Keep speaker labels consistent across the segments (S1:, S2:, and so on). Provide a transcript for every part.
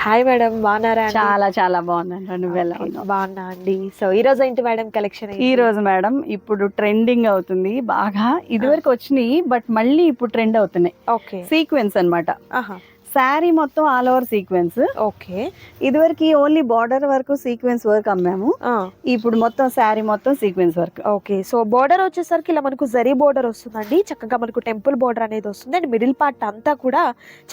S1: Hi madam, బాగున్నారా అండి?
S2: చాలా చాలా బాగుందండి. నువ్వెలా ఉన్నావు?
S1: బాగున్నా అండి. సో ఈ రోజు ఏంటి మేడం కలెక్షన్?
S2: ఈ రోజు మేడం ఇప్పుడు ట్రెండింగ్ అవుతుంది బాగా. ఇదివరకు వచ్చినాయి బట్ మళ్ళీ ఇప్పుడు ట్రెండ్ అవుతున్నాయి.
S1: ఓకే.
S2: సీక్వెన్స్ అన్నమాట.
S1: ఆహా.
S2: శారీ మొత్తం ఆల్ ఓవర్ సీక్వెన్స్.
S1: ఓకే.
S2: ఇదివరకు ఓన్లీ బార్డర్ వరకు సీక్వెన్స్ వర్క్ అమ్మాము. ఇప్పుడు మొత్తం శారీ మొత్తం sequence work.
S1: Okay. So border వచ్చేసరికి ఇలా మనకు జరీ బోర్డర్ వస్తుందండి. చక్కగా మనకు టెంపుల్ బోర్డర్ అనేది వస్తుంది. అండ్ మిడిల్ పార్ట్ అంతా కూడా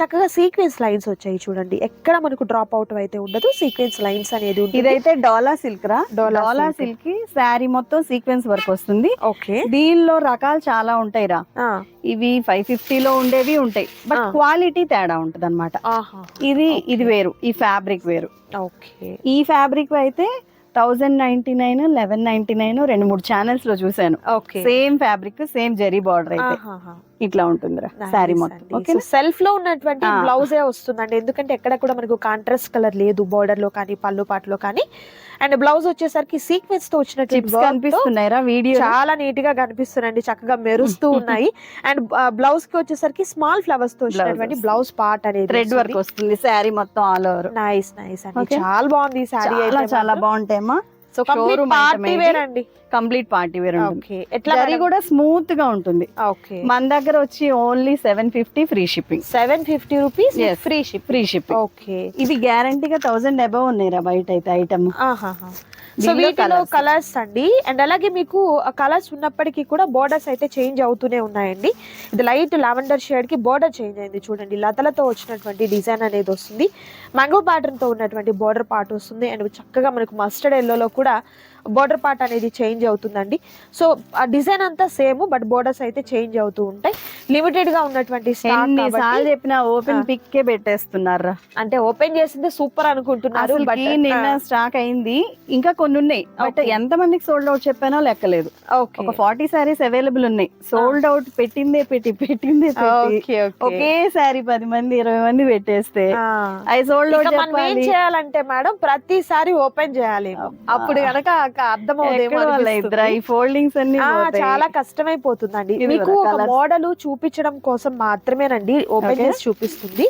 S1: చక్కగా సీక్వెన్స్ లైన్స్ వచ్చాయి చూడండి. ఎక్కడ మనకు డ్రాప్ అవుట్ అయితే ఉండదు, సీక్వెన్స్ లైన్స్ అనేది ఉంటుంది.
S2: ఇదైతే డోలా సిల్క్ రా. డోలా సిల్క్ కి శారీ మొత్తం సీక్వెన్స్ వర్క్ వస్తుంది.
S1: ఓకే.
S2: దీనిలో రకాలు చాలా ఉంటాయి రా. ఇవి 550 లో ఉండేవి ఉంటాయి బట్ క్వాలిటీ తేడా ఉంటది అనమాట. ఇది వేరు, ఈ ఫ్యాబ్రిక్ వేరు.
S1: ఓకే.
S2: ఈ ఫ్యాబ్రిక్ అయితే 1099, 1199 2-3 ఛానల్స్ లో చూసాను. Same fabric, same zari border అయితే ఇట్లా ఉంటుందిరా శారీ మొత్తం.
S1: సెల్ఫ్ లో ఉన్నటువంటి బ్లౌజే వస్తుందండి, ఎందుకంటే ఎక్కడ కూడా మనకు కాంట్రాస్ట్ కలర్ లేదు బోర్డర్ లో కానీ పళ్ళు పాటలో కానీ. అండ్ బ్లౌజ్ వచ్చేసరికి సీక్వెన్స్ తో వచ్చినట్టు
S2: కనిపిస్తున్నాయిరా వీడియో,
S1: చాలా నీట్ గా కనిపిస్తున్నాయండి, చక్కగా మెరుస్తూ ఉన్నాయి. అండ్ బ్లౌజ్ కి వచ్చేసరికి స్మాల్ ఫ్లవర్స్ తో వచ్చినటువంటి బ్లౌజ్ పార్ట్ అనేది
S2: థ్రెడ్ వర్క్ వస్తుంది శారీ మొత్తం ఆల్ ఓవర్.
S1: నైస్ నైస్ అండి, చాలా బాగుంది ఈ శారీ అయితే,
S2: చాలా బాగుంటాయమ్మా.
S1: సో కంప్లీట్ పార్టీ వేర్ అండి,
S2: కంప్లీట్ పార్టీ వేర్.
S1: జరీ
S2: కూడా స్మూత్ గా ఉంటుంది. మన దగ్గర వచ్చి only 750 free shipping.
S1: 750 rupees free shipping. Okay.
S2: ఇది గ్యారంటీగా 1000 అబౌవ్ ఉన్నాయిరా బయట అయితే ఐటమ్.
S1: సో వీటిలో కలర్స్ అండి, అండ్ అలాగే మీకు కలర్స్ ఉన్నప్పటికీ కూడా బోర్డర్స్ అయితే చేంజ్ అవుతూనే ఉన్నాయండి. ఇది లైట్ లావెండర్ షేడ్ కి బోర్డర్ చేంజ్ అయింది చూడండి, లతలతో వచ్చినటువంటి డిజైన్ అనేది వస్తుంది. మ్యాంగో ప్యాటర్న్ తో ఉన్నటువంటి బోర్డర్ పార్ట్ వస్తుంది. అండ్ చక్కగా మనకు మస్టర్డ్ ఎల్లోలో కూడా బోర్డర్ పార్ట్ అనేది చేంజ్ అవుతుందండి. సో ఆ డిజైన్ అంతా సేమ్ బట్ బోర్డర్స్ అయితే చేంజ్ అవుతూ ఉంటాయి. లిమిటెడ్ గా ఉన్నటువంటి
S2: చెప్పిన ఓపెన్ పిక్ పెట్టేస్తున్నారు,
S1: అంటే ఓపెన్ చేసింది సూపర్ అనుకుంటున్నారు.
S2: బట్ నిన్న స్టాక్ అయింది, ఇంకా కొన్ని ఉన్నాయి బట్ ఎంత మందికి సోల్డ్ అవుట్ చెప్పానో లెక్కలేదు. ఒక 40 సారీస్ అవైలబుల్ ఉన్నాయి. సోల్డ్ అవుట్ పెట్టిందే ఒకే సారీ 10 మంది 20 మంది పెట్టేస్తే అవి సోల్డ్ అవుట్.
S1: మనం ఏం చేయాలంటే మేడం ప్రతిసారి ఓపెన్ చేయాలి, అప్పుడు కనుక అర్థమవుదేమో.
S2: ఈ ఫోల్డింగ్స్ అన్ని
S1: చాలా కష్టమైపోతుందండి. మీకు ఒక మోడల్ చూపించడం కోసం మాత్రమేనండి ఓపెన్ చేసి చూపిస్తుంది.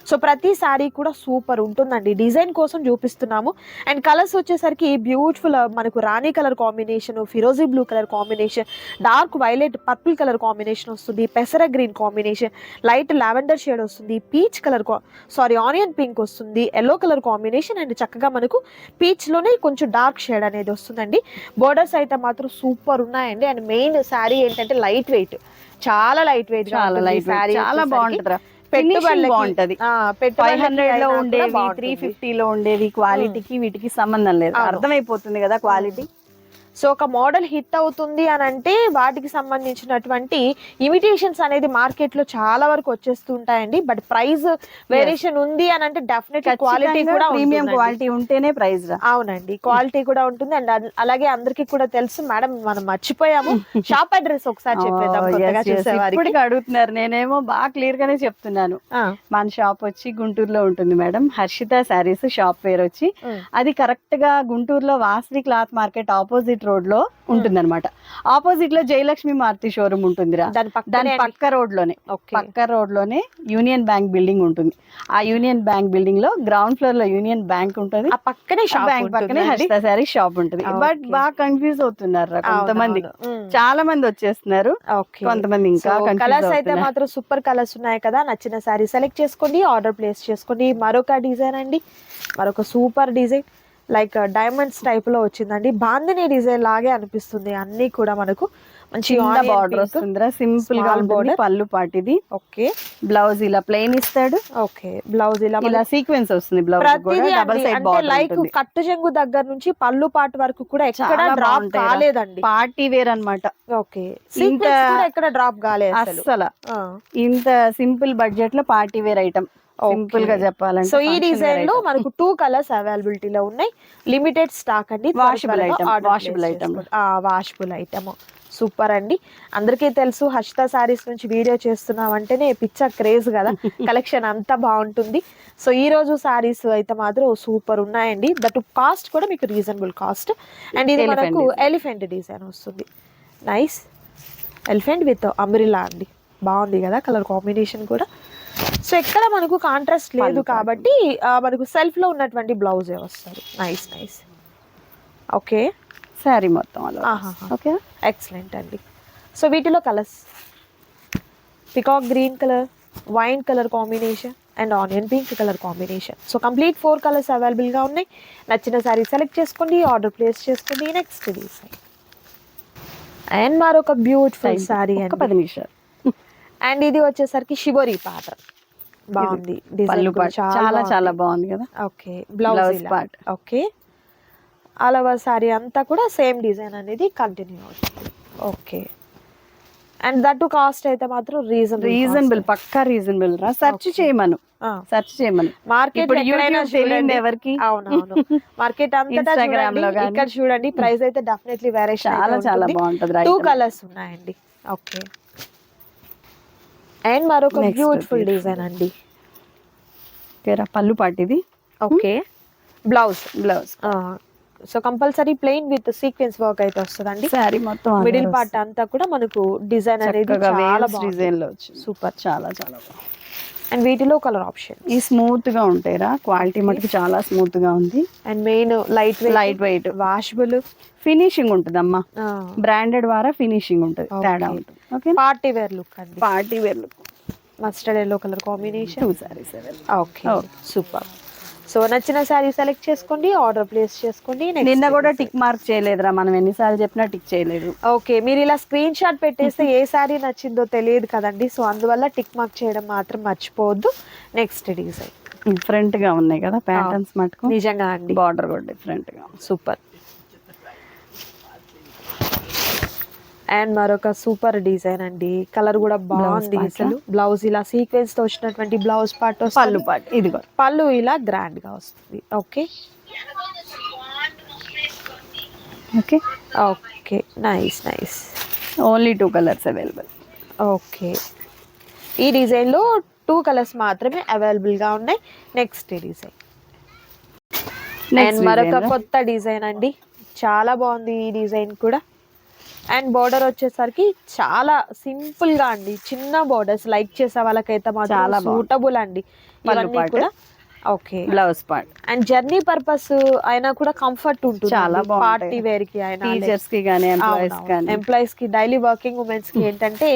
S1: సో ప్రతి సారీ కూడా సూపర్ ఉంటుందండి, డిజైన్ కోసం చూపిస్తున్నాము. అండ్ కలర్స్ వచ్చేసరికి బ్యూటిఫుల్, మనకు రాణి కలర్ కాంబినేషన్, ఫిరోజీ blue colour combination, dark violet purple colour combination వస్తుంది, పెసర green combination, light lavender shade వస్తుంది, పీచ్ కలర్ ఆనియన్ పింక్ వస్తుంది, ఎల్లో కలర్ కాంబినేషన్. అండ్ చక్కగా మనకు పీచ్ లోనే కొంచెం డార్క్ షేడ్ అనేది వస్తుందండి. బోర్డర్స్ అయితే మాత్రం సూపర్ ఉన్నాయండి. అండ్ మెయిన్ శారీ ఏంటంటే లైట్ వెయిట్, చాలా లైట్ వెయిట్,
S2: చాలా బాగుంటుంది. బాగుంటది. 500 లో ఉండేవి 350 లో ఉండేవి క్వాలిటీకి వీటికి సంబంధం లేదు, అర్థమైపోతుంది కదా క్వాలిటీ.
S1: సో ఒక మోడల్ హిట్ అవుతుంది అని అంటే వాటికి సంబంధించినటువంటి ఇమిటేషన్స్ అనేది మార్కెట్ లో చాలా వరకు వచ్చేస్తుంటాయండి. బట్ ప్రైస్ వేరియేషన్ ఉంది అని అంటే డెఫినెట్లీ క్వాలిటీ కూడా,
S2: ప్రీమియం క్వాలిటీ ఉంటేనే ప్రైస్.
S1: అవునండి, క్వాలిటీ కూడా ఉంటుంది. అండ్ అలాగే అందరికి కూడా తెలుసు మేడం, మనం మర్చిపోయాము షాప్ అడ్రస్ ఒకసారి చెప్పేద్దాం.
S2: అడుగుతున్నారు, నేనేమో బాగా క్లియర్ గానే చెప్తున్నాను. మన షాప్ వచ్చి గుంటూరులో ఉంటుంది మేడం, హర్షిత శారీస్ షాప్ పేరు వచ్చి. అది కరెక్ట్ గా గుంటూరులో Vasavi cloth market opposite road లో ఉంటుంది అనమాట. ఆపోజిట్ లో జయలక్ష్మి మారుతి షోరూమ్ ఉంటుందిరా, దాని పక్క రోడ్ లోనే యూనియన్ బ్యాంక్ బిల్డింగ్ ఉంటుంది. ఆ యూనియన్ బ్యాంక్ బిల్డింగ్ లో గ్రౌండ్ ఫ్లోర్ లో యూనియన్ బ్యాంక్ ఉంటుంది,
S1: ఆ పక్కనే
S2: బ్యాంక్ పక్కనే హర్షిత శారీ షాప్ ఉంటుంది. బట్ బాగా కన్ఫ్యూజ్ అవుతున్నారు కొంతమంది, చాలా మంది వచ్చేస్తున్నారు, కొంతమంది ఇంకా.
S1: కలర్స్ అయితే మాత్రం సూపర్ కలర్స్ ఉన్నాయి కదా, నచ్చిన శారీ సెలెక్ట్ చేసుకోండి, ఆర్డర్ ప్లేస్ చేసుకోండి. మరొక డిజైన్ అండి, మరొక super design, like diamonds type లో వచ్చిందండి. బాందిని డిజైన్ లాగే అనిపిస్తుంది, అన్ని కూడా మనకు మంచి
S2: బార్డర్ వస్తుందిరా, సింపుల్ గా ఉంటుంది. పళ్ళు పాటిది.
S1: ఓకే.
S2: బ్లౌజ్ ఇలా ప్లెయిన్ ఇస్తాడు.
S1: ఓకే. బ్లౌజ్ ఇలా
S2: సీక్వెన్స్ వస్తుంది. బ్లౌజ్
S1: లైక్ కట్టు చెంగు దగ్గర నుంచి పళ్ళు పాటు వరకు కూడా ఎక్కడ డ్రాప్ కాలేదండి,
S2: పార్టీ వేర్ అన్నమాట.
S1: ఓకే. ఎక్కడ డ్రాప్ కాలేదు
S2: అసలు. ఇంత సింపుల్ బడ్జెట్ లో పార్టీ వేర్ ఐటమ్, సింపుల్ గా చెప్పాలంటే.
S1: సో ఈ డిజైన్ లో మనకు 2 కలర్స్ అవైలబిలిటీలో ఉన్నాయి, లిమిటెడ్ స్టాక్ అండి.
S2: వాషబుల్
S1: ఐటమ్ సూపర్ అండి. అందరికీ తెలుసు హర్షిత సారీస్ నుంచి వీడియో చేస్తున్నామంటేనే పిచ్చ క్రేజ్ కదా, కలెక్షన్ అంతా బాగుంటుంది. సో ఈ రోజు సారీస్ అయితే మాత్రం సూపర్ ఉన్నాయండి, దట్ కాస్ట్ కూడా మీకు రీజనబుల్ కాస్ట్. అండ్ ఇది మనకు ఎలిఫెంట్ డిజైన్ వస్తుంది, నైస్ ఎలిఫెంట్ విత్ అంబ్రిల్లా అండి, బాగుంది కదా కలర్ కాంబినేషన్ కూడా. సో ఎక్కడ మనకు కాంట్రాస్ట్ లేదు కాబట్టి మనకు సెల్ఫ్ లో ఉన్నటువంటి బ్లౌజ్ వస్తుంది. Nice nice. ఓకే,
S2: శారీ మొత్తం అలా. ఓకే,
S1: ఎక్సలెంట్ అండి. సో వీటిలో colours peacock green colour, wine colour combination and onion pink colour combination. So complete 4 colours అవైలబుల్గా ఉన్నాయి. నచ్చిన శారీ సెలెక్ట్ చేసుకోండి, ఆర్డర్ ప్లేస్ చేసుకోండి. నెక్స్ట్ డిజైన్ అండ్ మరొక బ్యూటిఫుల్ శారీ అండి.
S2: 10 నిమిషాలు.
S1: అండ్ ఇది వచ్చేసరికి షిబోరి ప్యాటర్న్. బాగుంది
S2: పళ్ళు పార్ట్ చాలా చాలా బాగుంది కదా.
S1: Okay, blouse part. Okay, all over sari అంతా కూడా సేమ్ డిజైన్ అనేది కంటిన్యూ అవుతుంది. Okay, and that to cost అయితే మాత్రం
S2: రీజనబుల్, పక్కా రీజనబుల్ రా. సెర్చ్ చేయమను,
S1: మార్కెట్
S2: ఎవరికి.
S1: అవునవును, మార్కెట్ అంతటా ఇక్కడ చూడండి. ప్రైస్ అయితే డెఫినెట్లీ వేరియేషన్
S2: చాలా చాలా బాగుంటది.
S1: 2 కలర్స్ ఉన్నాయండి. ఓకే, అండ్ మరొక బ్యూటిఫుల్ డిజైన్ అండి.
S2: పళ్ళు పాటు ఇది.
S1: Okay, blouse so compulsory plain with sequence work అయితే వస్తుందండి.
S2: సారీ మొత్తం
S1: మిడిల్ పార్ట్ అంతా కూడా మనకు డిజైన్ అనేది చాలా
S2: డిజైన్ లో వచ్చింది.
S1: సూపర్,
S2: చాలా చాలా బాగుంది.
S1: అండ్ వీటిలో కలర్ ఆప్షన్
S2: ఈ స్మూత్ గా ఉంటాయిరా, క్వాలిటీ మటుకు చాలా స్మూత్ గా ఉంది.
S1: And main light weight, washable
S2: finishing ఉంటుంది అమ్మా. బ్రాండెడ్ వారా ఫినిషింగ్ ఉంటుంది, తేడా ఉంటుంది. ఓకే,
S1: పార్టీ వేర్ లుక్ అండి.
S2: Party wear look,
S1: mustard yellow colour combination.
S2: 2 sarees.
S1: Okay, super. So నచ్చిన శారీ సెలెక్ట్ చేసుకోండి, ఆర్డర్ ప్లేస్ చేసుకోండి.
S2: నిన్న కూడా టిక్ మార్క్ చేయలేదురా, మనం ఎన్నిసార్లు చెప్పినా టిక్ చేయలేదు.
S1: ఓకే, మీరు ఇలా స్క్రీన్ షాట్ పెట్టేస్తే ఏ శారీ నచ్చిందో తెలియదు కదండి. సో అందువల్ల టిక్ మార్క్ చేయడం మాత్రం మర్చిపోవద్దు. నెక్స్ట్ డిజైన్
S2: డిఫరెంట్ గా ఉన్నాయి కదా ప్యాటర్న్స్ మటుకు.
S1: నిజంగా అండి,
S2: బార్డర్ కూడా డిఫరెంట్ గా
S1: సూపర్. అండ్ మరొక సూపర్ డిజైన్ అండి. కలర్ కూడా బాగుంది. అసలు బ్లౌజ్ ఇలా సీక్వెన్స్ తో వచ్చినటువంటి బ్లౌజ్ పార్ట్,
S2: పళ్ళు పార్ట్, ఇది
S1: పళ్ళు ఇలా గ్రాండ్ గా వస్తుంది. Okay
S2: okay
S1: okay, nice nice.
S2: Only 2 colours available.
S1: Okay, ఈ డిజైన్ లో 2 కలర్స్ మాత్రమే అవైలబుల్ గా ఉన్నాయి. నెక్స్ట్ డిజైన్ అండ్ మరొక కొత్త డిజైన్ అండి. చాలా బాగుంది ఈ డిజైన్ కూడా. అండ్ బోర్డర్ వచ్చేసరికి చాలా సింపుల్ గా అండి, చిన్న బోర్డర్స్ లైక్ చేసే వాళ్ళకైతే మాత్రం సూటబుల్ అండి ఇవన్నీ కూడా. Okay,
S2: blouse part.
S1: And journey purpose అయినా కూడా కంఫర్ట్ ఉంటుంది.
S2: చాలా
S1: పార్టీ వేర్ కి అయినా,
S2: టీచర్స్ కి గానీ,
S1: ఎంప్లాయీస్ కి, డైలీ వర్కింగ్ ఉమెన్స్ కి ఏంటంటే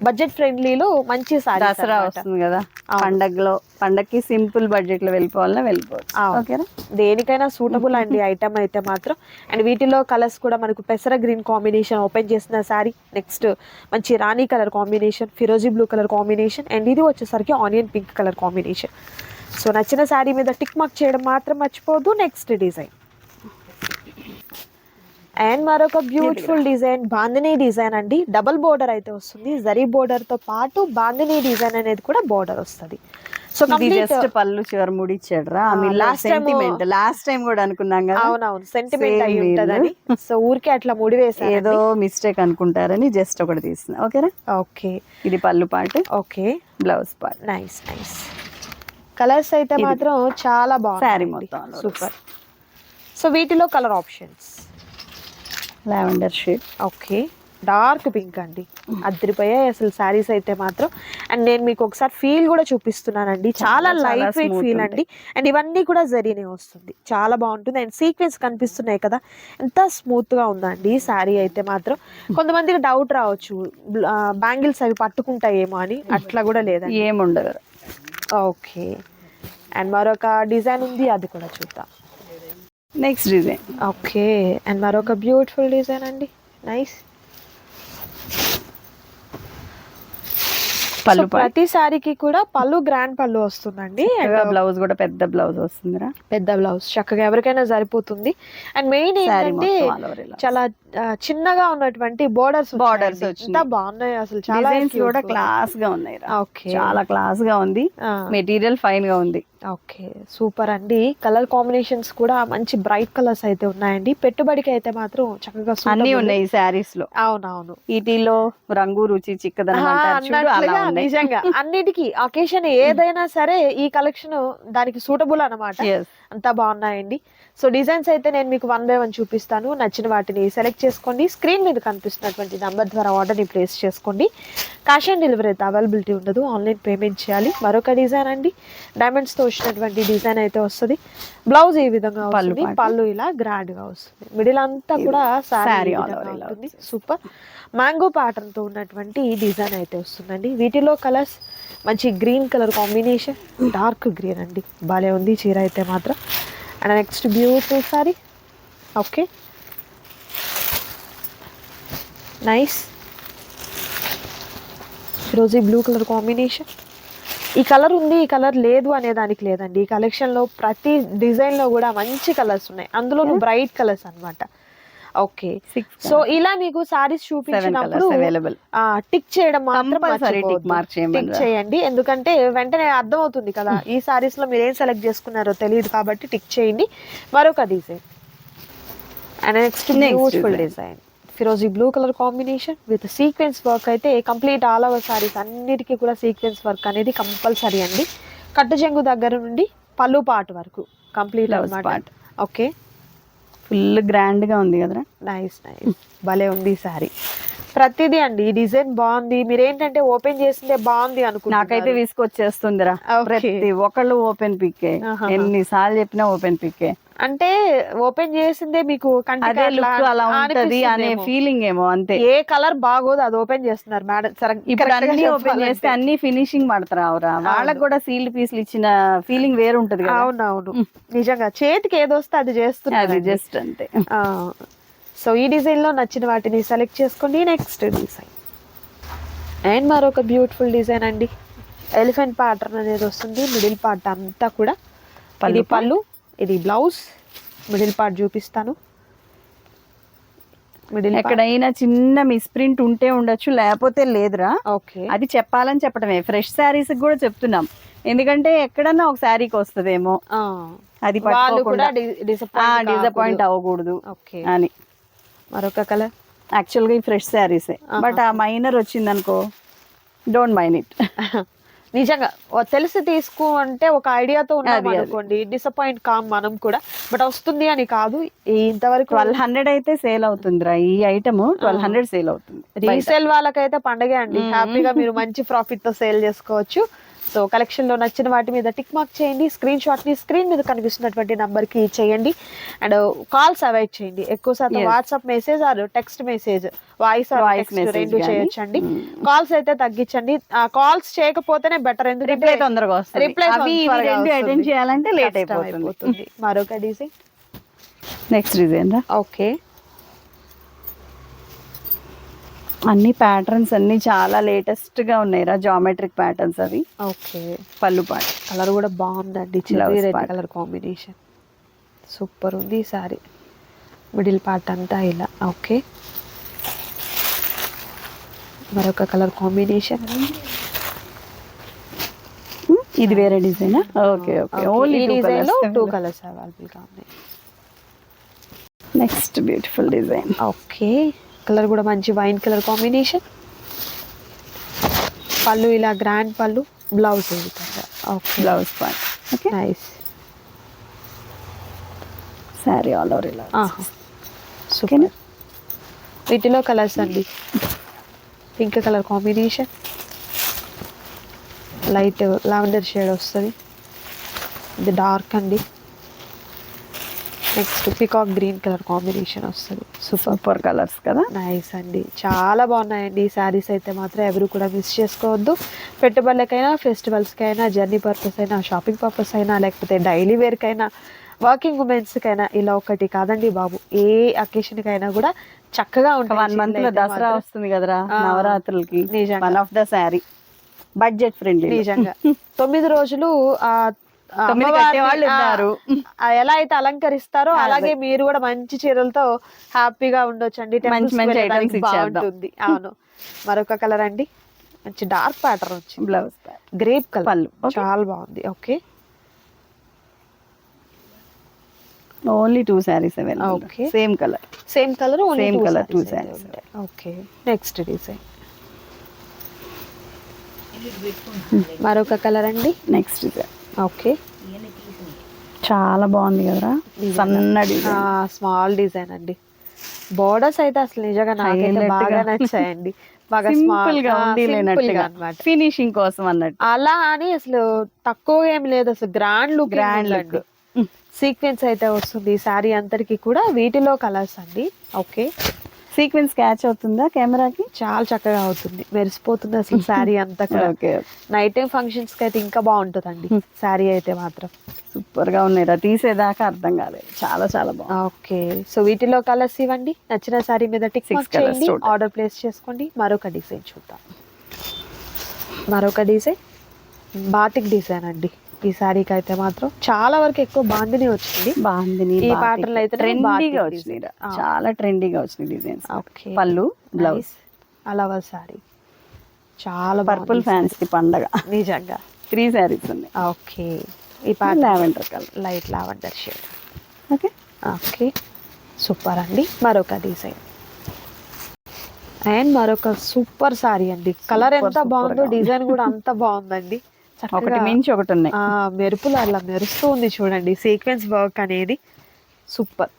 S1: బడ్జెట్ ఫ్రెండ్లీలో మంచి సారీ.
S2: దసరా వస్తుంది కదా, పండగకి సింపుల్ బడ్జెట్ లో వెళ్ళిపోవాలన్నా వెళ్ళిపోవచ్చు. ఓకేనా,
S1: దేనికైనా సూటబుల్ అండి ఐటమ్ అయితే మాత్రం. అండ్ వీటిలో కలర్స్ కూడా మనకు పెసర గ్రీన్ కాంబినేషన్ ఓపెన్ చేసిన సారీ, నెక్స్ట్ మంచి రాణి కలర్ కాంబినేషన్, ఫిరోజీ బ్లూ కలర్ కాంబినేషన్, అండ్ ఇది వచ్చేసరికి onion pink colour combination. So నచ్చిన శారీ మీద టిక్ మార్క్ చేయడం మాత్రం మర్చిపోవద్దు. నెక్స్ట్ డిజైన్ అండ్ మరొక బ్యూటిఫుల్ డిజైన్, బాందినీ డిజైన్ అండి. డబుల్ బోర్డర్ అయితే వస్తుంది, జరీ బోర్డర్ తో పాటు బాందినీ డిజైన్ అనేది కూడా బోర్డర్ వస్తుంది. సో
S2: జస్ట్ పళ్ళు చివరి ముడి ఇచ్చాడు రా. లాస్ట్ టైం కూడా అనుకున్నాం కదా.
S1: అవునవును, సెంటిమెంట్ అయి ఉంటదని. సో ఊరికే అట్లా ముడి వేసారు,
S2: ఏదో మిస్టేక్ అనుకుంటారని జస్ట్ ఒకటి తీసిన. ఓకేనా,
S1: ఓకే.
S2: ఇది పళ్ళు part.
S1: Okay,
S2: blouse part.
S1: Nice nice. Colours అయితే మాత్రం చాలా బాగుంది,
S2: శారీ మొత్తం
S1: సూపర్. సో వీటిలో colour options
S2: lavender shade.
S1: Okay, dark pink అండి. అదిరిపోయాయి అసలు శారీస్ అయితే మాత్రం. అండ్ నేను మీకు ఒకసారి ఫీల్ కూడా చూపిస్తున్నానండి, చాలా లైట్ వెయిట్ ఫీల్ అండి. అండ్ ఇవన్నీ కూడా జరీనే వస్తుంది, చాలా బాగుంటుంది. అండ్ సీక్వెన్స్ కనిపిస్తున్నాయి కదా, ఎంత స్మూత్ గా ఉందండి శారీ అయితే మాత్రం. కొంతమందికి డౌట్ రావచ్చు బ్యాంగిల్స్ అవి పట్టుకుంటాయేమో అని, అట్లా కూడా లేదండి,
S2: ఏముండదు.
S1: ఓకే, అండ్ మరొక డిజైన్ ఉంది, అది కూడా చూద్దాం.
S2: Next design.
S1: ఓకే, అండ్ మరొక బ్యూటిఫుల్ డిజైన్ అండి. నైస్.
S2: పళ్ళు,
S1: ప్రతి సారీకి కూడా పళ్ళు గ్రాండ్ పళ్ళు వస్తుందండి.
S2: బ్లౌజ్ కూడా పెద్ద బ్లౌజ్ వస్తుందిరా,
S1: పెద్ద బ్లౌజ్ చక్కగా ఎవరికైనా సరిపోతుంది. అండ్ మెయిన్ ఏంటంటే చాలా చిన్నగా ఉన్నటువంటి బోర్డర్స్ ఎంత బాగున్నాయి అసలు, చాలా
S2: కూడా క్లాస్ గా ఉన్నాయి.
S1: ఓకే,
S2: చాలా క్లాస్ గా ఉంది, మెటీరియల్ ఫైన్ గా ఉంది.
S1: ఓకే, సూపర్ అండి. కలర్ కాంబినేషన్స్ కూడా మంచి బ్రైట్ కలర్స్ అయితే ఉన్నాయండి. పెట్టుబడికి అయితే మాత్రం చక్కగా
S2: అన్ని ఉన్నాయి ఈ శారీస్ లో.
S1: అవునవును,
S2: వీటిలో రంగు రుచి చిక్కదనం ఉన్నాయి.
S1: నిజంగా అన్నిటికీ అకేషన్ ఏదైనా సరే ఈ కలెక్షన్ దానికి సూటబుల్ అన్నమాట.
S2: Yes.
S1: అంతా బాగున్నాయండి. సో డిజైన్స్ అయితే నేను మీకు 1 by 1 చూపిస్తాను. నచ్చిన వాటిని సెలెక్ట్ చేసుకోండి. స్క్రీన్ మీద కనిపిస్తున్నటువంటి నంబర్ ద్వారా ఆర్డర్ని ప్లేస్ చేసుకోండి. క్యాష్ ఆన్ డెలివరీ అయితే అవైలబిలిటీ ఉండదు, ఆన్లైన్ పేమెంట్ చేయాలి. మరొక డిజైన్ అండి, డైమండ్స్తో వచ్చినటువంటి డిజైన్ అయితే వస్తుంది. బ్లౌజ్ ఈ విధంగా వస్తుంది, పళ్ళు ఇలా గ్రాండ్ గా వస్తుంది. మిడిల్ అంతా కూడా సారీ ఉంటుంది. సూపర్ మ్యాంగో ప్యాటర్న్ తో ఉన్నటువంటి డిజైన్ అయితే వస్తుందండి. వీటిలో కలర్స్ మంచి green colour combination, dark green అండి, భలే ఉంది చీర అయితే మాత్రం. And next beautiful sari. Okay nice ఫిరోజీ బ్లూ కలర్ కాంబినేషన్. ఈ కలర్ ఉంది, ఈ కలర్ లేదు అనే దానికి లేదండి. ఈ కలెక్షన్లో ప్రతి డిజైన్లో కూడా మంచి కలర్స్ ఉన్నాయి, అందులోనూ బ్రైట్ కలర్స్ అన్నమాట. ఓకే సో ఇలా మీకు సారీస్ చూపించినప్పుడు టిక్ చేయడం టిక్ చేయండి, ఎందుకంటే వెంటనే అర్థం అవుతుంది కదా ఈ సారీస్ లో మీరు ఏం సెలెక్ట్ చేసుకున్నారో తెలియదు కాబట్టి టిక్ చేయండి. మరొక design and next beautiful design ఫిరోజీ blue colour combination with sequence work. అయితే కంప్లీట్ ఆల్ ఓవర్ సారీస్ అన్నిటికీ కూడా సీక్వెన్స్ వర్క్ అనేది కంపల్సరీ అండి. కట్టు చెంగు దగ్గర నుండి పళ్ళు పాటు వరకు కంప్లీట్ అన్నమాట. ఓకే
S2: ఫుల్ గ్రాండ్ గా ఉంది కదా.
S1: నైస్ నైస్ భలే ఉంది సారీ. ప్రతిదీ అండి ఈ డిజైన్ బాగుంది, మీరేంటంటే ఓపెన్ చేసిందే బాగుంది అనుకుంటున్నారు.
S2: నాకైతే తీసుకొచ్చేస్తుందిరా, ప్రతి ఒక్కళ్ళు ఓపెన్ పిక్కే, ఎన్నిసార్లు చెప్పినా ఓపెన్ పిక్కే.
S1: అంటే ఓపెన్ చేసిందే మీకు
S2: అదే లుక్ అలా ఉంటది అనే ఫీలింగ్ ఏమో అంతే.
S1: ఏ కలర్ బాగోదు అది ఓపెన్ చేస్తున్నారు మేడం.
S2: ఇప్పుడు అన్ని ఓపెన్ చేస్తే అన్ని ఫినిషింగ్ పడతారా, వాళ్ళకి కూడా సీల్డ్ పీస్లు ఇచ్చిన ఫీలింగ్ వేరు ఉంటది కదా.
S1: అవునవును నిజంగా చేతికి ఏదొస్తే అది చేస్తున్నారు,
S2: అది జస్ట్ అంతే.
S1: సో ఈ డిజైన్ లో నచ్చిన వాటిని సెలెక్ట్ చేసుకోండి. నెక్స్ట్ డిజైన్ అండ్ మరొక బ్యూటిఫుల్ డిజైన్ అండి, ఎలిఫెంట్ ప్యాటర్న్ అనేది వస్తుంది. మిడిల్ పార్ట్ అంతా కూడా ఇది పళ్ళు, ఇది బ్లౌజ్. మిడిల్ పార్ట్ చూపిస్తాను. మిడిల్
S2: ఎక్కడైనా చిన్న మిస్ప్రింట్ ఉంటే ఉండొచ్చు, లేకపోతే లేదురా.
S1: ఓకే అది
S2: అది చెప్పాలని చెప్పడమే. ఫ్రెష్ శారీస్ కూడా చెప్తున్నాం, ఎందుకంటే ఎక్కడన్నా ఒక శారీకి వస్తుందేమో, అది
S1: వాళ్ళు కూడా
S2: డిసప్పాయింట్ అవ్వకూడదు అని.
S1: మరొక కలర్
S2: యాక్చువల్ గా ఈ ఫ్రెష్ శారీసే, బట్ ఆ మైనర్ వచ్చింది అనుకో, డోంట్ మైండ్ ఇట్.
S1: నిజంగా తెలిసి తీసుకో అంటే ఒక ఐడియాతో ఉన్నాము అనుకోండి, డిసప్పాయింట్ కామ్ మనం కూడా, బట్ వస్తుంది అని కాదు. ఇంతవరకు
S2: 1200 అయితే సేల్ అవుతుందిరా ఈ ఐటమ్, 1200 సేల్ అవుతుంది.
S1: రీసేల్ వాళ్ళకైతే పండగే అండి, హ్యాపీగా మీరు మంచి ప్రాఫిట్ తో సేల్ చేసుకోవచ్చు. సో కలెక్షన్ లో నచ్చిన వాటి మీద టిక్ మార్క్ చేయండి, స్క్రీన్ షాట్ ని స్క్రీన్ మీద కనిపిస్తున్నటువంటి నంబర్ కి చేయండి. అండ్ కాల్స్ అవాయిడ్ చేయండి, ఎక్కువ శాతం WhatsApp message or text message, voice రెండు చేయొచ్చండి. కాల్స్ అయితే తగ్గించండి, కాల్స్ చేయకపోతేనే బెటర్, ఎందుకంటే
S2: రిప్లై తొందరగా వస్తుంది.
S1: రిప్లై
S2: అటెండ్ చేయాలంటే లేట్ అయిపోతుంది.
S1: మరొక డిజైన్,
S2: నెక్స్ట్ డిజైన్ రా.
S1: ఓకే
S2: అన్ని ప్యాటర్న్స్ అన్ని చాలా లేటెస్ట్ గా ఉన్నాయిరా, జామెట్రిక్ ప్యాటర్న్స్ అవి.
S1: ఓకే
S2: పళ్ళు పాట
S1: కలర్ కూడా బాగుందండి, cherry red colour combination super ఉంది ఈ సారీ. మిడిల్ పార్ట్ అంతా ఇలా. ఓకే మరొక కలర్ కాంబినేషన్,
S2: ఇది వేరే design. Okay okay only
S1: design లో 2 కలర్స్ అవైలబుల్ గా ఉన్నాయి.
S2: Next beautiful design.
S1: Okay colour కూడా మంచి వైన్ కలర్ కాంబినేషన్. పళ్ళు ఇలా గ్రాండ్ పళ్ళు, blouse
S2: blouse part. Okay
S1: nice
S2: sorry all over ఇలా.
S1: సూపర్. వీటిలో కలర్స్ అండి, pink colour combination, light lavender shade వస్తుంది, ఇది డార్క్ అండి. Next peacock green colour combination వస్తుంది.
S2: సూపర్ కలర్స్ కదా,
S1: నైస్ అండి, చాలా బాగున్నాయండి ఈ శారీస్ అయితే మాత్రం ఎవరు కూడా మిస్ చేసుకోవద్దు. పెట్టుబడులకైనా, ఫెస్టివల్స్కైనా, జర్నీ పర్పస్ అయినా, షాపింగ్ పర్పస్ అయినా, లేకపోతే డైలీ వేర్కైనా, వర్కింగ్ ఉమెన్స్కైనా ఇలా ఒకటి కాదండి బాబు, ఏ అకేషన్కైనా కూడా చక్కగా ఉంటుంది.
S2: 1 month లో దసరా వస్తుంది కదరా, నవరాత్రులకి one of the sari, budget friendly.
S1: నిజంగా 9 రోజులు ఎలా అయితే అలంకరిస్తారో అలాగే మీరు కూడా మంచి చీరలతో హ్యాపీగా ఉండొచ్చు అండి. బాగుంటుంది. అవును మరొక కలర్ అండి, మంచి డార్క్ ప్యాటర్న్ వచ్చింది,
S2: బ్లౌజ్
S1: గ్రేప్ కలర్ చాలా బాగుంది. Okay
S2: only 2 sarees available.
S1: Okay
S2: same colour,
S1: same colour,
S2: same colour 2 sarees.
S1: Okay next design మరొక కలర్ అండి.
S2: నెక్స్ట్ డిజైన్
S1: ఓకే,
S2: చాలా బాగుంది కదరా, సన్నడి
S1: స్మాల్ డిజైన్ అండి. బోర్డర్స్ అయితే అసలు నిజంగా నాకైతే బాగా నచ్చాయండి. బాగా
S2: సింపుల్ గా ఉండలేనట్టుగా
S1: అన్నమాట.
S2: ఫినిషింగ్ కోసం అన్నట్టు.
S1: అలా అని అసలు తక్కువ ఏం లేదు, అసలు గ్రాండ్ లుక్ సీక్వెన్స్ అయితే వస్తుంది శారీ అంతటికి కూడా. వీటిలో కలర్స్ అండి. ఓకే,
S2: సీక్వెన్స్ క్యాచ్ అవుతుందా కెమెరాకి?
S1: చాలా చక్కగా అవుతుంది, మెరిసిపోతుంది అసలు శారీ అంతా కూడా.
S2: ఓకే,
S1: నైట్ టైం ఫంక్షన్స్ కి అయితే ఇంకా బాగుంటుందండి శారీ అయితే మాత్రం.
S2: సూపర్ గా ఉన్నాయిరా, తీసేదాకా అర్థం కాలేదు, చాలా చాలా బాగుంది.
S1: ఓకే, సో వీటిలో కలర్స్ ఇవ్వండి. నచ్చిన శారీ మీద టిక్ మార్క్ చేయండి, ఆర్డర్ ప్లేస్ చేసుకోండి. మరొక డిజైన్ చూద్దాం. మరొక డిజైన్ బాతిక్ డిజైన్ అండి. ఈ శారీకి అయితే మాత్రం చాలా వరకు ఎక్కువ బాందిని వచ్చింది.
S2: బాందిని
S1: ఈ ప్యాటర్న్ అయితే
S2: ట్రెండీగా వచ్చినాయి, చాలా ట్రెండీగా వచ్చినాయి డిజైన్స్.
S1: ఓకే,
S2: పళ్ళు, బ్లౌజ్,
S1: అలవా శారీ చాలా
S2: పర్పుల్ ఫ్యాన్సీ పండగ
S1: నిజంగా.
S2: 3 శారీస్ ఉన్నాయి.
S1: ఓకే, ఈ pattern
S2: lavender colour,
S1: light lavender shade.
S2: Okay
S1: okay, super అండి. మరొక డిజైన్ అండ్ మరొక సూపర్ సారీ అండి. కలర్ ఎంత బాగుందో, డిజైన్ కూడా అంత బాగుందండి.
S2: ఒకటి మించి ఒకటి ఉన్నాయి.
S1: మెరుపులు అలా మెరుస్తూ ఉంది చూడండి, సీక్వెన్స్ వర్క్ అనేది సూపర్.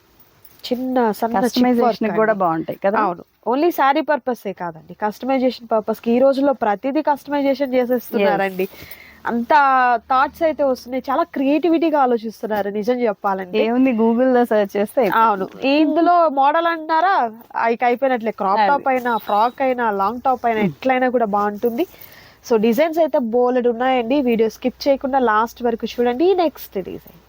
S1: చిన్న
S2: కస్టమైజేషన్ కూడా బాగుంటాయి కదా.
S1: అవును, ఓన్లీ శారీ పర్పసే కాదండి, కస్టమైజేషన్ పర్పస్ కి ఈ రోజుల్లో ప్రతిదీ కస్టమైజేషన్ చేసేస్తున్నారండి. అంత థాట్స్ అయితే వస్తున్నాయి, చాలా క్రియేటివిటీగా ఆలోచిస్తున్నారు నిజం చెప్పాలంటే.
S2: ఏముంది, గూగుల్ లో సెర్చ్ చేస్తే.
S1: అవును, ఇందులో మోడల్ అంటున్నారా, అయిపోయినట్లే. క్రాప్ టాప్ అయినా, ఫ్రాక్ అయినా, లాంగ్ టాప్ అయినా, ఎట్లయినా కూడా బాగుంటుంది. సో డిజైన్స్ అయితే బోలెడ్ ఉన్నాయండి, వీడియో స్కిప్ చేయకుండా లాస్ట్ వరకు చూడండి. నెక్స్ట్ డిజైన్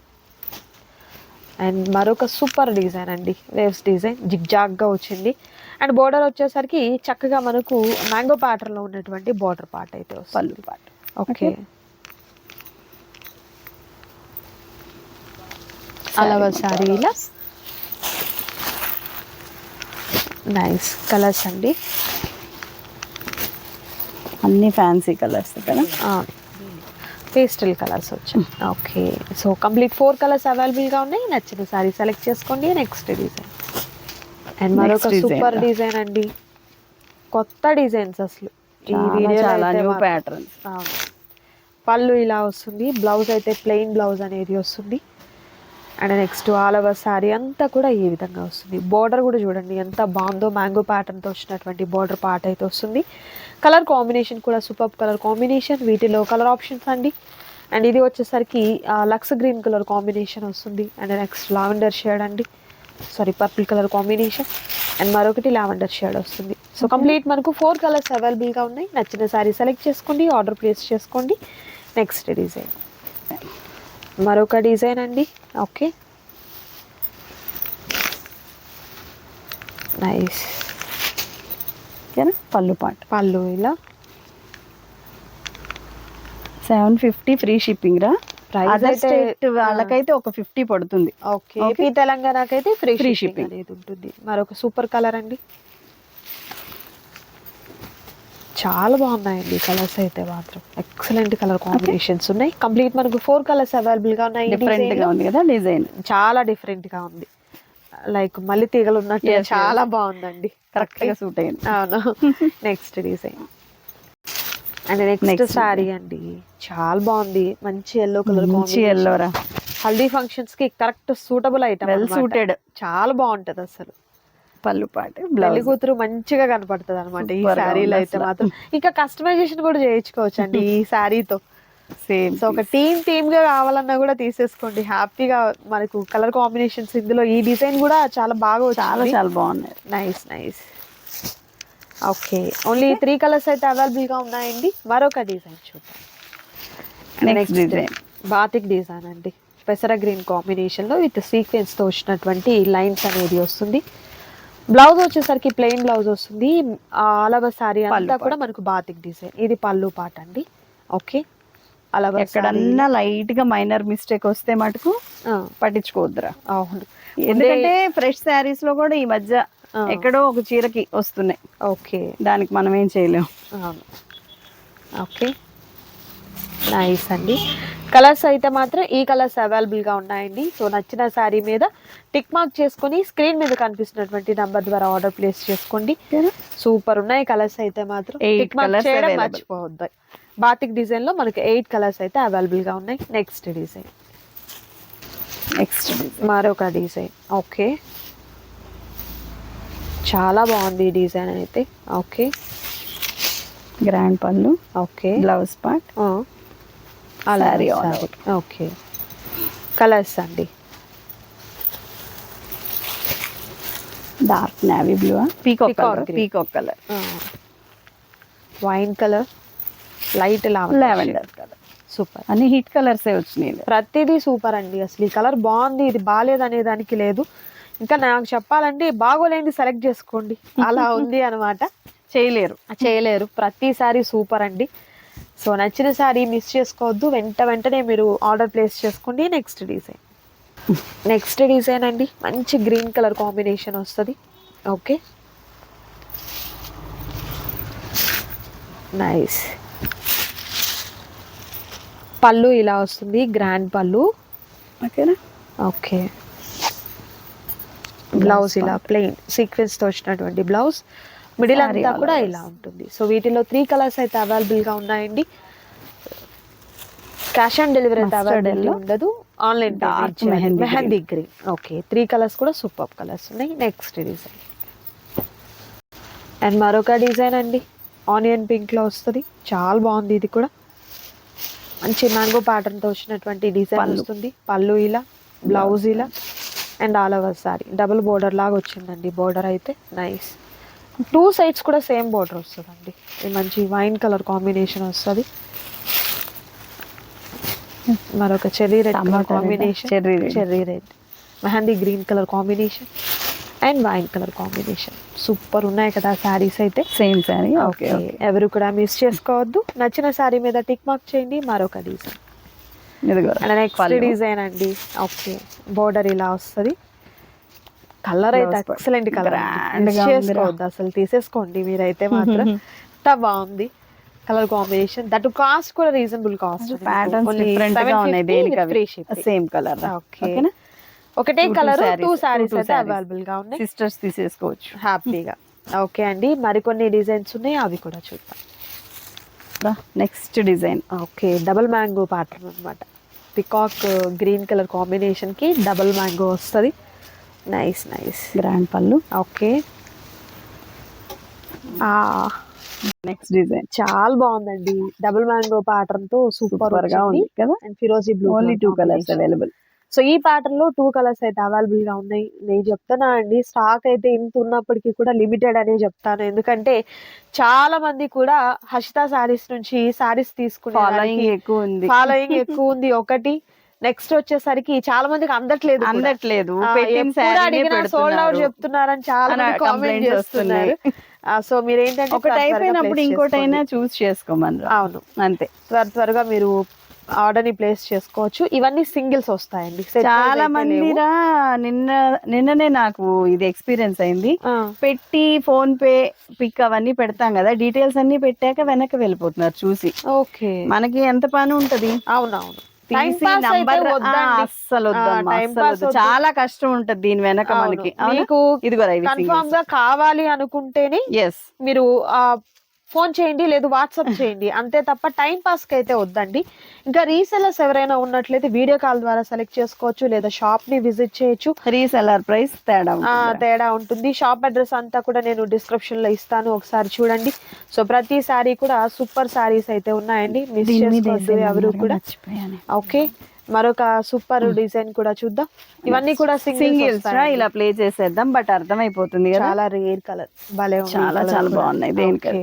S1: అండ్ మరొక సూపర్ డిజైన్ అండి. వేవ్స్ డిజైన్ జిగ్జాగ్ గా వచ్చింది. అండ్ బోర్డర్ వచ్చేసరికి చక్కగా మనకు మ్యాంగో ప్యాటర్న్ లో ఉన్నటువంటి బోర్డర్ పార్ట్ అయితే వస్తుంది.
S2: పళ్ళు పార్ట్.
S1: ఓకే, అలవా శారీలా నైస్ కలర్స్ అండి.
S2: అన్ని ఫ్యాన్సీ కలర్స్ కదా,
S1: పేస్టల్ కలర్స్ వచ్చాయి. ఓకే, సో కంప్లీట్ 4 కలర్స్ అవైలబుల్గా ఉన్నాయి. నచ్చిన సారీ సెలెక్ట్ చేసుకోండి. నెక్స్ట్ డిజైన్ అండ్ మరొక సూపర్ డిజైన్ అండి. కొత్త డిజైన్స్ అసలు ఈ వీడియో
S2: ప్యాటర్న్స్.
S1: పళ్ళు ఇలా వస్తుంది, బ్లౌజ్ అయితే ప్లెయిన్ బ్లౌజ్ అనేది వస్తుంది. And next all over sari అంతా కూడా ఈ విధంగా వస్తుంది. బోర్డర్ కూడా చూడండి ఎంత బాగుందో, మ్యాంగో ప్యాటర్న్తో వచ్చినటువంటి బోర్డర్ పార్ట్ అయితే వస్తుంది. కలర్ కాంబినేషన్ కూడా సూపర్ కలర్ కాంబినేషన్. వీటిలో కలర్ ఆప్షన్స్ అండి. అండ్ ఇది వచ్చేసరికి లక్స్ గ్రీన్ కలర్ కాంబినేషన్ వస్తుంది. అండ్ నెక్స్ట్ లావెండర్ షేడ్ అండి, sorry purple colour combination. And మరొకటి లావెండర్ షేడ్ వస్తుంది. సో కంప్లీట్ మనకు 4 కలర్స్ అవైలబుల్గా ఉన్నాయి. నచ్చిన శారీ సెలెక్ట్ చేసుకోండి, ఆర్డర్ ప్లేస్ చేసుకోండి. నెక్స్ట్ డిజైన్ మరొక డిజైన్ అండి. Okay, nice.
S2: పళ్ళు పార్ట్,
S1: పళ్ళు ఇలా
S2: 750 ఫ్రీ షిప్పింగ్ రా.
S1: ప్రైస్
S2: స్టేట్ వాళ్ళకైతే ఒక 50 పడుతుంది.
S1: ఓకే, ఏపీ తెలంగాణకైతే ఫ్రీ షిప్పింగ్ అనేది ఉంటుంది. మరొక సూపర్ కలర్ అండి, చాలా బాగున్నాయండి కలర్స్ అయితే మాత్రం. ఎక్సలెంట్ కలర్ కాంబినేషన్స్ ఉన్నాయి. కంప్లీట్ మనకు 4 కలర్స్ అవైలబుల్ గా ఉన్నాయి.
S2: డిఫరెంట్ గా ఉంది కదా డిజైన్,
S1: చాలా డిఫరెంట్ గా ఉంది. లైక్ మళ్ళీ తీగలు ఉన్నట్టు చాలా బాగుందండి,
S2: కరెక్ట్ గా సూట్ అయింది.
S1: అవును. Next design and next sorry అండి, చాలా బాగుంది. మంచి ఎల్లో కలర్,
S2: మంచి ఎల్లో రా.
S1: హల్దీ ఫంక్షన్స్ కి correct suitable item,
S2: well suited,
S1: చాలా బాగుంటది అసలు.
S2: పళ్ళు పాటు
S1: పెళ్లి కూతురు మంచిగా కనపడుతుంది అనమాట ఈ శారీలో అయితే మాత్రం. ఇంకా కస్టమైజేషన్ కూడా చేయించుకోవచ్చు అండి ఈ శారీతో.
S2: సేమ్.
S1: సో ఒక టీమ్ గా కావాలన్నా కూడా తీసేసుకోండి హ్యాపీగా. మనకు కలర్ కాంబినేషన్స్ ఇందులో ఈ డిజైన్ కూడా చాలా బాగా,
S2: చాలా చాలా బాగున్నాయి.
S1: Nice nice. Okay, only 3 colours అయితే అవైలబుల్ గా ఉన్నాయండి. మరొక డిజైన్ చూద్దాం.
S2: నెక్స్ట్ డిజైన్
S1: బాతిక్ డిజైన్ అండి, పెసర గ్రీన్ కాంబినేషన్ లో విత్ సీక్వెన్స్ తో వచ్చినటువంటి లైన్స్ అనేది వస్తుంది. బ్లౌజ్ వచ్చేసరికి ప్లెయిన్ బ్లౌజ్ వస్తుంది. ఆల్ ఓవర్ సారీ అంతా కూడా మనకు బాతిక్ డిజైన్. ఇది పళ్ళు పాట అండి. ఓకే, అలా
S2: ఎక్కడన్నా లైట్ గా మైనర్ మిస్టేక్ వస్తే మటుకు పట్టించుకోవద్దురా.
S1: అవును,
S2: ఎందుకంటే ఫ్రెష్ శారీస్ లో కూడా ఈ మధ్య ఎక్కడో ఒక చీరకి వస్తున్నాయి.
S1: ఓకే,
S2: దానికి మనం ఏం చేయలేము.
S1: అవును. ఓకే, నైస్ అండి. కలర్స్ అయితే మాత్రం ఈ కలర్స్ అవైలబుల్ గా ఉన్నాయండి. సో నచ్చిన శారీ మీద టిక్ మార్క్ చేసుకొని స్క్రీన్ మీద కనిపిస్తున్నటువంటి నంబర్ ద్వారా ఆర్డర్ ప్లేస్ చేసుకోండి. సూపర్ ఉన్నాయి కలర్స్ అయితే మాత్రం. టిక్ మార్క్ చేయడం మర్చిపోవద్దు. బాతిక్ డిజైన్ లో మనకి 8 కలర్స్ అయితే అవైలబుల్ గా ఉన్నాయి. నెక్స్ట్ డిజైన్ మరొక డిజైన్. ఓకే, చాలా బాగుంది ఈ డిజైన్ అయితే. ఓకే,
S2: గ్రాండ్ పళ్ళు.
S1: Okay,
S2: blouse part.
S1: అలాగే. ఓకే, కలర్స్ అండి.
S2: Dark navy blue, peacock colour,
S1: wine colour, light
S2: lavender colour.
S1: Super.
S2: అన్ని హిట్ కలర్స్ వచ్చినాయి.
S1: ప్రతిదీ సూపర్ అండి. అసలు ఈ కలర్ బాగుంది, ఇది బాగాలేదు అనే దానికి లేదు. ఇంకా నాకు చెప్పాలంటే బాగోలేని సెలెక్ట్ చేసుకోండి, అలా ఉంది అనమాట. చేయలేరు. ప్రతి సారీ సూపర్ అండి. సో నచ్చిన సారీ మిస్ చేసుకోవద్దు, వెంటనే మీరు ఆర్డర్ ప్లేస్ చేసుకోండి. నెక్స్ట్ డిజైన్ అండి, మంచి గ్రీన్ కలర్ కాంబినేషన్ వస్తుంది. Okay, nice. పళ్ళు ఇలా వస్తుంది, గ్రాండ్ పళ్ళు.
S2: ఓకేనా?
S1: ఓకే, బ్లౌజ్ ఇలా ప్లెయిన్ సీక్వెన్స్ తో వచ్చినటువంటి బ్లౌజ్, మిడిల్ అంతా కూడా ఇలా ఉంటుంది. సో వీటిలో 3 కలర్స్ అయితే అవైలబుల్ గా ఉన్నాయండి. క్యాష్ ఆన్ డెలివరీ అయితే అవైలబుల్ ఉండదు, online mehndi green. Okay, 3 colours కూడా సూపర్ కలర్స్ ఉన్నాయి. నెక్స్ట్ డిజైన్ అండ్ మరొక డిజైన్ అండి, ఆనియన్ పింక్ లో వస్తుంది, చాలా బాగుంది. ఇది కూడా మంచి మ్యాంగో ప్యాటర్న్ తో వచ్చినటువంటి డిజైన్ వస్తుంది. పళ్ళు ఇలా, బ్లౌజ్ ఇలా, and all over sorry double border లాగా వచ్చిందండి. బోర్డర్ అయితే నైస్, 2 సైడ్స్ కూడా సేమ్ బోర్డర్ వస్తుందండి. మంచి వైన్ కలర్ కాంబినేషన్ వస్తుంది. మరొక cherry red combination, cherry red, mehndi green colour combination and wine colour combination. Super ఉన్నాయి కదా శారీస్ అయితే.
S2: సేమ్ శారీ.
S1: ఓకే, ఎవరు కూడా మిస్ చేసుకోవద్దు. నచ్చిన శారీ మీద టిక్ మార్క్ చేయండి. మరొక డిజైన్, నెక్స్ట్ డిజైన్ అండి. ఓకే, బోర్డర్ ఇలా వస్తుంది. కలర్ అయితే ఎక్సలెంట్ కలర్, చేసుకోవద్దు అసలు, తీసేసుకోండి మీరైతే మాత్రం. ఎంత బాగుంది కలర్ కాంబినేషన్, దట్ కాస్ట్ కూడా రీజనబుల్ కాస్ట్.
S2: Same colour.
S1: ఓకేనా? ఒకటే కలర్ 2 సారీస్ అయితే అవైలబుల్ గా ఉన్నాయి.
S2: సిస్టర్స్ తీసేసుకోవచ్చు
S1: హ్యాపీగా. ఓకే అండి, మరికొన్ని డిజైన్స్ ఉన్నాయి, అవి కూడా చూద్దాం.
S2: Next design.
S1: Okay, double mango pattern అనమాట. పికాక్ గ్రీన్ కలర్ కాంబినేషన్ కి డబుల్ మ్యాంగో వస్తుంది. నైస్.
S2: గ్రాండ్ పళ్ళు.
S1: ఓకే,
S2: నెక్స్ట్ డిజైన్
S1: చాలా బాగుందండి. డబుల్ మ్యాంగో ప్యాటర్న్ తో సూపర్ గా ఉంది కదా. అండ్ ఫిరోజీ blue,
S2: only 2 colours available.
S1: So ఈ ప్యాటర్న్ లో 2 కలర్స్ అయితే అవైలబుల్ గా ఉన్నాయి. నేను చెప్తున్నా అండి, స్టాక్ అయితే ఇంత ఉన్నప్పటికీ కూడా లిమిటెడ్ అనే చెప్తాను. ఎందుకంటే చాలా మంది కూడా హర్షిత సారీస్ నుంచి సారీస్ తీసుకునే
S2: ఫాలోయింగ్
S1: ఎక్కువ ఉంది. ఒకటి నెక్స్ట్ వచ్చేసరికి చాలా మందికి అందట్లేదు. సోల్డ్ అవుట్ చెప్తున్నారని చాలా మంది కామెంట్ చేస్తున్నారు. సో మీరు ఏంటంటే
S2: ఒకటి అయిపోయినప్పుడు ఇంకోటైనా చూస్ చేసుకోమన్నారు.
S1: అవును, అంతే. త్వరగా మీరు ఆర్డర్ ని ప్లేస్ చేసుకోవచ్చు. ఇవన్నీ సింగిల్స్ వస్తాయండి.
S2: చాలా మంది నిన్ననే నాకు ఇది ఎక్స్పీరియన్స్ అయింది. పెట్టి ఫోన్ పే పిక్ అవన్నీ పెడతాం కదా, డీటెయిల్స్ అన్ని పెట్టాక వెనక్కి వెళ్ళిపోతున్నారు చూసి.
S1: ఓకే,
S2: మనకి ఎంత పని ఉంటది.
S1: అవునవును,
S2: అస్సలు చాలా కష్టం ఉంటది దీని వెనక మనకి.
S1: కన్ఫర్మ్ గా కావాలి అనుకుంటేనే మీరు ఫోన్ చేయండి, లేదు వాట్సాప్ చేయండి, అంతే తప్ప టైం పాస్ కి అయితే వద్దండి. ఇంకా రీసెలర్స్ ఎవరైనా ఉన్నట్లయితే వీడియో కాల్ ద్వారా సెలెక్ట్ చేసుకోవచ్చు, లేదా షాప్ ని విజిట్ చేయొచ్చు.
S2: రీసెలర్ ప్రైస్
S1: తేడా ఉంటుంది. షాప్ అడ్రస్ అంతా కూడా నేను డిస్క్రిప్షన్ లో ఇస్తాను, ఒకసారి చూడండి. సో ప్రతి సారీ కూడా సూపర్ సారీస్ అయితే ఉన్నాయండి, మిస్ చేసుకోవద్దు ఎవరు కూడా. ఓకే, మరొక సూపర్ డిజైన్ కూడా చూద్దాం. ఇవన్నీ కూడా సింగిల్స్
S2: ఇలా ప్లే చేసేద్దాం, బట్ అర్థమైపోతుంది.
S1: చాలా రేర్ కలర్, భలే
S2: చాలా బాగున్నాయి. దేనికి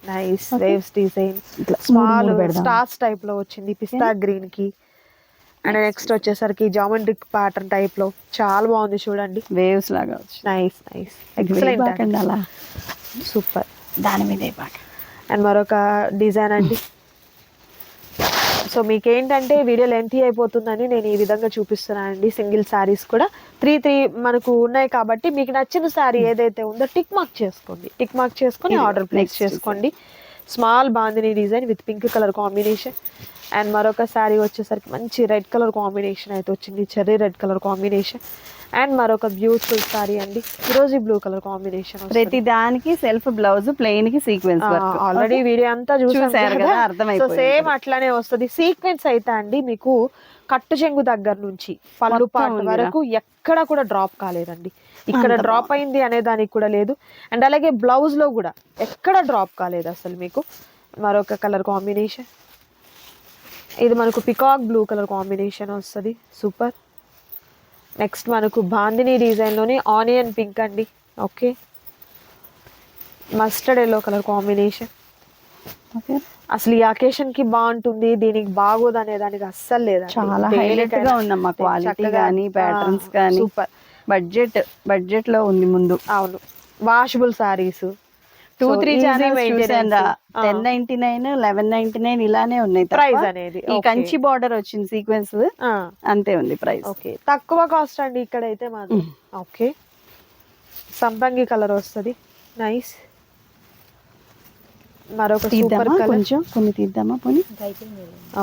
S1: nice waves design, small stars type లో వచ్చింది పిస్తా గ్రీన్ కి. అండ్ నెక్స్ట్ వచ్చేసరికి జామెట్రిక్ ప్యాటర్న్ టైప్ లో చాలా బాగుంది చూడండి,
S2: వేవ్స్ లాగా.
S1: నైస్ ఎక్సలెంట్,
S2: అలా
S1: సూపర్.
S2: దాని మీద
S1: అండ్ మరొక డిజైన్ అండి. సో మీకు ఏంటంటే వీడియో లెంతీ అయిపోతుందని నేను ఈ విధంగా చూపిస్తున్నానండి. సింగిల్ సారీస్ కూడా 3 మనకు ఉన్నాయి కాబట్టి మీకు నచ్చిన సారీ ఏదైతే ఉందో టిక్ మార్క్ చేసుకొని ఆర్డర్ ప్లేస్ చేసుకోండి. Small bandhani design with pink colour combination. And మరొక శారీ వచ్చేసరికి మంచి రెడ్ కలర్ కాంబినేషన్ అయితే వచ్చింది, cherry red colour combination. And మరొక బ్యూటిఫుల్ శారీ అండి, ఫిరోజీ బ్లూ కలర్ కాంబినేషన్.
S2: ప్రతి దానికి సెల్ఫ్ బ్లౌజ్, ప్లెయిన్ కి సీక్వెన్స్ వర్క్.
S1: ఆల్రెడీ వీడియో అంతా
S2: చూసారు కదా,
S1: సో
S2: అర్థమైపోయింది.
S1: సేమ్ అట్లానే వస్తుంది. సీక్వెన్స్ అయితే అండి మీకు కట్టు చెంగు దగ్గర నుంచి పళ్ళు
S2: మొత్తం
S1: పాటు
S2: ఉందిరా.
S1: వరకు ఎక్కడ కూడా డ్రాప్ కాలేదండి. ఇక్కడ
S2: అంత
S1: డ్రాప్ అయింది అనే దానికి కూడా లేదు. అండ్ అలాగే బ్లౌజ్ లో కూడా ఎక్కడ డ్రాప్ కాలేదు అసలు మీకు. మరొక కలర్ కాంబినేషన్, ఇది మనకు పికాక్ బ్లూ కలర్ కాంబినేషన్ వస్తుంది, సూపర్. నెక్స్ట్ మనకు బాందిని డిజైన్ లోని ఆనియన్ పింక్ అండి, okay. Mustard yellow colour combination.
S2: Okay,
S1: అసలు ఈ అకేషన్ కి బాగుంటుంది, దీనికి బాగోదు అనే దానికి అస్సలు లేదు.
S2: చాలా హైలైట్ గా ఉందమ్మా, క్వాలిటీ గానీ ప్యాటర్న్స్ గానీ.
S1: సూపర్.
S2: బడ్జెట్ లో ఉంది ముందు.
S1: అవును, వాషబుల్ సారీస్
S2: 2-3 ఛానల్స్ చూసాను. 1099, 1199 ఇలానే ఉన్నాయి.
S1: ప్రైస్ అనేది
S2: ఈ కంచి బార్డర్ వచ్చింది సీక్వెన్స్, అంతే ఉంది ప్రైస్.
S1: ఓకే, తక్కువ కాస్ట్ అండి ఇక్కడైతే మాత్రం. ఓకే, సంపంగి కలర్ వస్తుంది, నైస్. మరొక సూపర్
S2: తీద్దామా
S1: కలర్,
S2: కొంచెం, కొన్ని తీద్దామా పోనీ.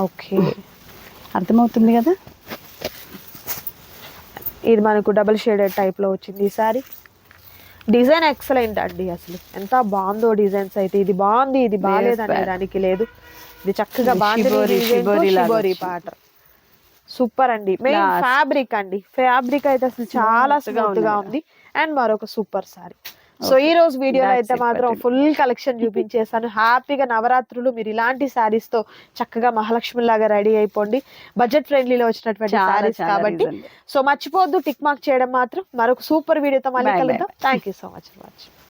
S1: ఓకే,
S2: అర్థమవుతుంది కదా.
S1: ఇది మనకు డబుల్ షేడెడ్ టైప్ లో వచ్చింది ఈ సారీ. డిజైన్ ఎక్సలెంట్ అండి, అసలు ఎంత బాగుందో డిజైన్స్ అయితే. ఇది బాగుంది, ఇది బాగాలేదు అనే దానికి లేదు. ఇది చక్కగా షిబోరి ప్యాటర్న్, సూపర్ అండి. మెయిన్ ఫ్యాబ్రిక్ అండి, ఫ్యాబ్రిక్ అయితే అసలు చాలా స్మూత్ గా ఉంది. అండ్ మరొక సూపర్ సారీ. సో ఈ రోజు వీడియోలో అయితే మాత్రం ఫుల్ కలెక్షన్ చూపించేసాను. హ్యాపీగా నవరాత్రులు మీరు ఇలాంటి శారీస్ తో చక్కగా మహాలక్ష్మి లాగా రెడీ అయిపోండి. బడ్జెట్ ఫ్రెండ్లీలో వచ్చినటువంటి శారీస్ కాబట్టి. సో మర్చిపోవద్దు టిక్ మార్క్ చేయడం మాత్రం. మరొక సూపర్ వీడియోతో మళ్ళీ కలుద్దాం. Thank you so much for watching.